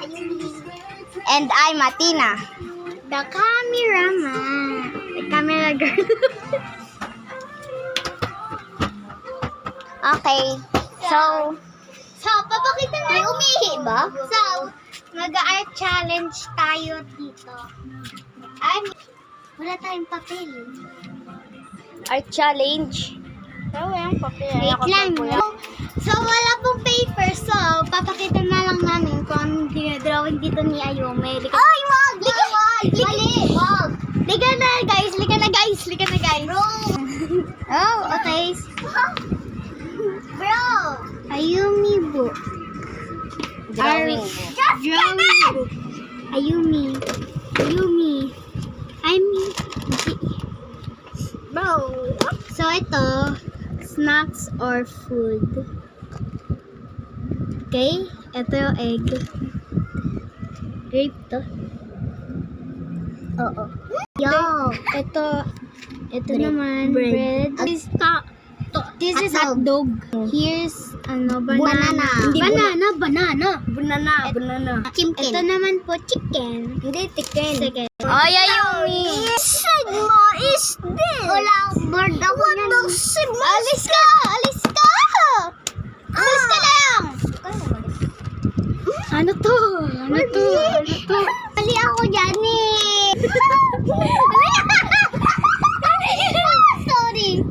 And I'm Athena. The cameraman. The camera girl. Okay. So, papakita na. May umihi ba? So, mag-art challenge tayo dito. Wala tayong papel. art challenge. Wait lang. So, wala pong paper. So, papakita na lang namin kung anong dinadrawing dito ni Ayume. Ay, wag! Mali! Wag! Liga na, guys! Oh, okay. Bro! Ayumi book. Drawing. Drawing book. Ayumi. Bro! So, ito, snacks or food. Okay? Ito yung egg. Grape to. Oo. Yo! Ito Bread. naman, bread. This is hot dog. Here's, banana. Banana. Chicken. Ito naman po, chicken. Hindi, chicken. Chicken. Ay, Ayumi. Sigma is this? Wala, bored ako yan. Alis ka! Alis ka lang! Ano to? Mali ako dyan eh. Sorry.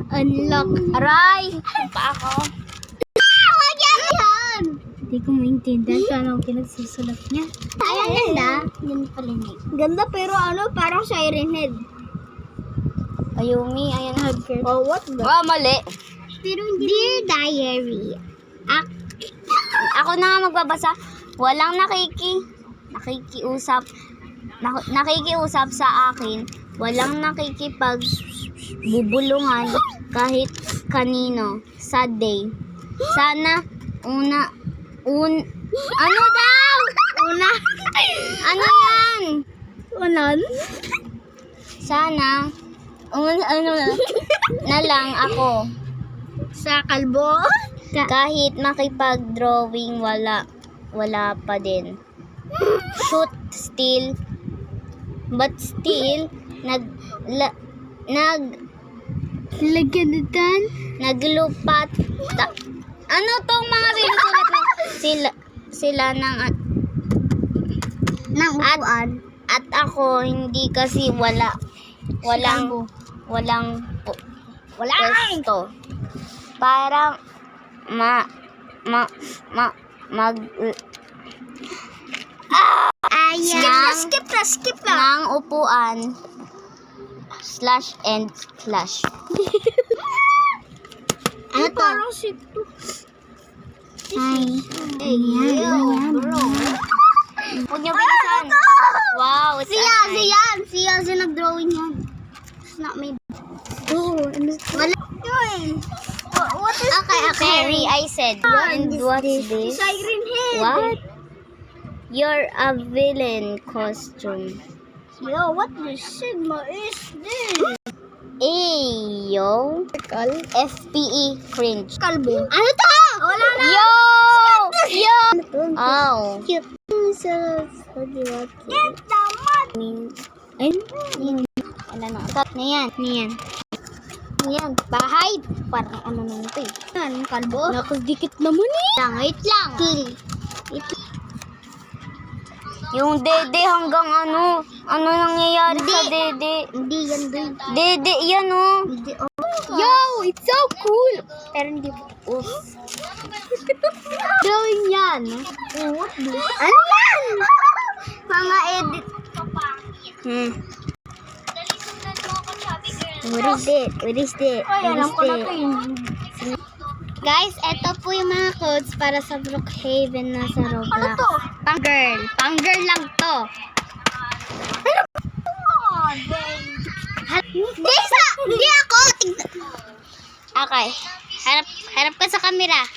Unlock. Aray! Pa ako. Wag yan! Hindi ko maintindihan kung anong pinagsusulat niya. Ay, ang ganda. Yan pala niya. Ganda pero parang siren head. Ayumi, ayan. Oh, what the? Oh, mali. Pero Dear Diary. Ako na nga magbabasa. Walang nakikiusap sa akin. Walang nakikipagbubulungan kahit kanino. Sad day. Sana ano daw? Ano yan? Unan? Sana na lang ako. Sa kalbo? Kahit makipag-drawing wala pa din. Shoot still but still Lagyan naglupat. Ano tong mga sinusulat mo? Sila ng upuan. At ako hindi kasi walang pwesto. Parang Skip na. ng upuan /and/. Ano to? Parang sito. Ayan. Huwag niyo bilisan. Wow, it's Siya nag-drawing yan. It's not my... Wala. What is Fairy, I said. And what's this? Siren head. What? You're a villain costume. Yo, what the Sigma is this? Ayo. FPE cringe. Kalbo. Ano to? Wala na. Yo! Oh. Cute. Get the mud. Wala na. Stop na yan. Yan. Bahay. Parang ano naman ito eh. Yan, kalbo. Nakadikit naman eh. Wait lang. Kill. Yung dede hanggang ano nangyayari sa dede? Hindi yan doon. Dede yan oh. Yo, it's so cool. Pero hindi po. Drawing yan. What this? Ano yan? Mga edit. What is it? Guys, eto po yung mga codes para sa Brookhaven na sa Roblox. Ano to? Pang-girl lang to. Hindi ako. Okay. Harap ka sa camera.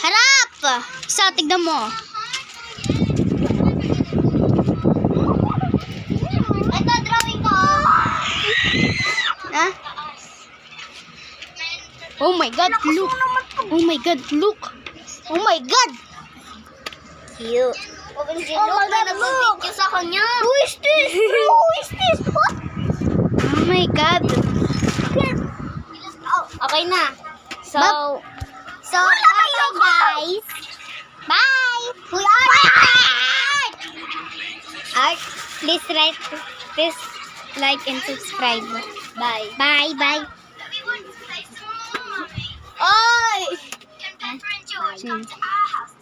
Harap! So, tignan mo. Ito, drawing ko. Ha? Oh my God, look. Oh my God, look. Oh my God. Cute. Oh, magna-video sa kanya. Who is this? Who is this? What? Oh my God. Okay na. So, Wala bye kayo, guys. Bye. Art, please like and subscribe. Bye. Bye, bye. Oy! Bye.